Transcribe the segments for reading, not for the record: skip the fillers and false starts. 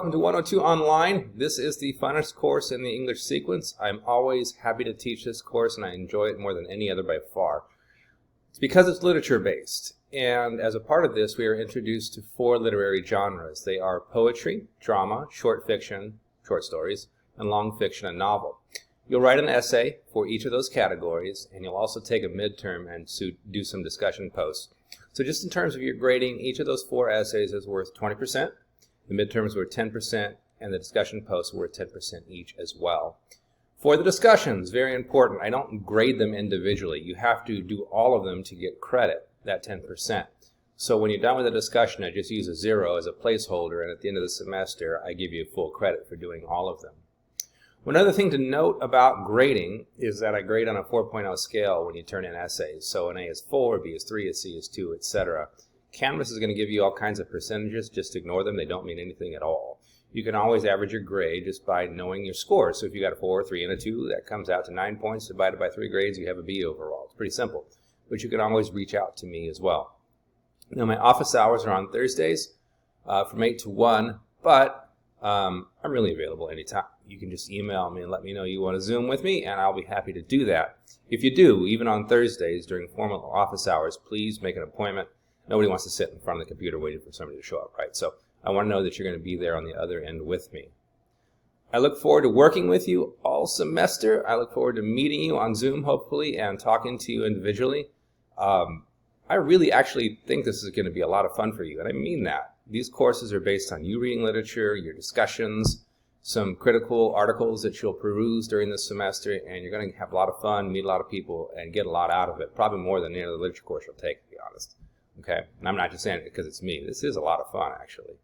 welcome to 102 Online. This is the funnest course in the English sequence. I'm always happy to teach this course, and I enjoy it more than any other by far. It's because it's literature-based, and as a part of this, we are introduced to 4 literary genres. They are poetry, drama, short fiction, short stories, and long fiction and novel. You'll write an essay for each of those categories, and you'll also take a midterm and do some discussion posts. So just in terms of your grading, each of those 4 essays is worth 20%. The midterms were 10%, and the discussion posts were 10% each as well. For the discussions, very important, I don't grade them individually. You have to do all of them to get credit, that 10%. So when you're done with the discussion, I just use a 0 as a placeholder, and at the end of the semester, I give you full credit for doing all of them. One other thing to note about grading is that I grade on a 4.0 scale when you turn in essays. So an A is 4, B is 3, a C is 2, etc. Canvas is going to give you all kinds of percentages. Just ignore them. They don't mean anything at all. You can always average your grade just by knowing your score. So if you got a 4, 3, and a 2, that comes out to 9 points. Divided by 3 grades, you have a B overall. It's pretty simple. But you can always reach out to me as well. Now, my office hours are on Thursdays from 8 to 1, but I'm really available anytime. You can just email me and let me know you want to Zoom with me, and I'll be happy to do that. If you do, even on Thursdays during formal office hours, please make an appointment. Nobody wants to sit in front of the computer waiting for somebody to show up, right? So I want to know that you're going to be there on the other end with me. I look forward to working with you all semester. I look forward to meeting you on Zoom, hopefully, and talking to you individually. I really actually think this is going to be a lot of fun for you, and I mean that. These courses are based on you reading literature, your discussions, some critical articles that you'll peruse during this semester, and you're going to have a lot of fun, meet a lot of people, and get a lot out of it, probably more than any other literature course you'll take, to be honest. Okay, and I'm not just saying it because it's me. This is a lot of fun, actually.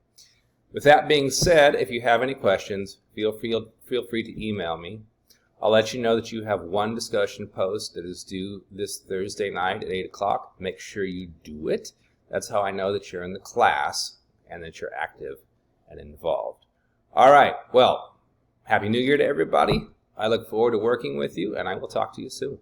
With that being said, if you have any questions, feel free to email me. I'll let you know that you have one discussion post that is due this Thursday night at 8 o'clock. Make sure you do it. That's how I know that you're in the class and that you're active and involved. All right, well, Happy New Year to everybody. I look forward to working with you, and I will talk to you soon.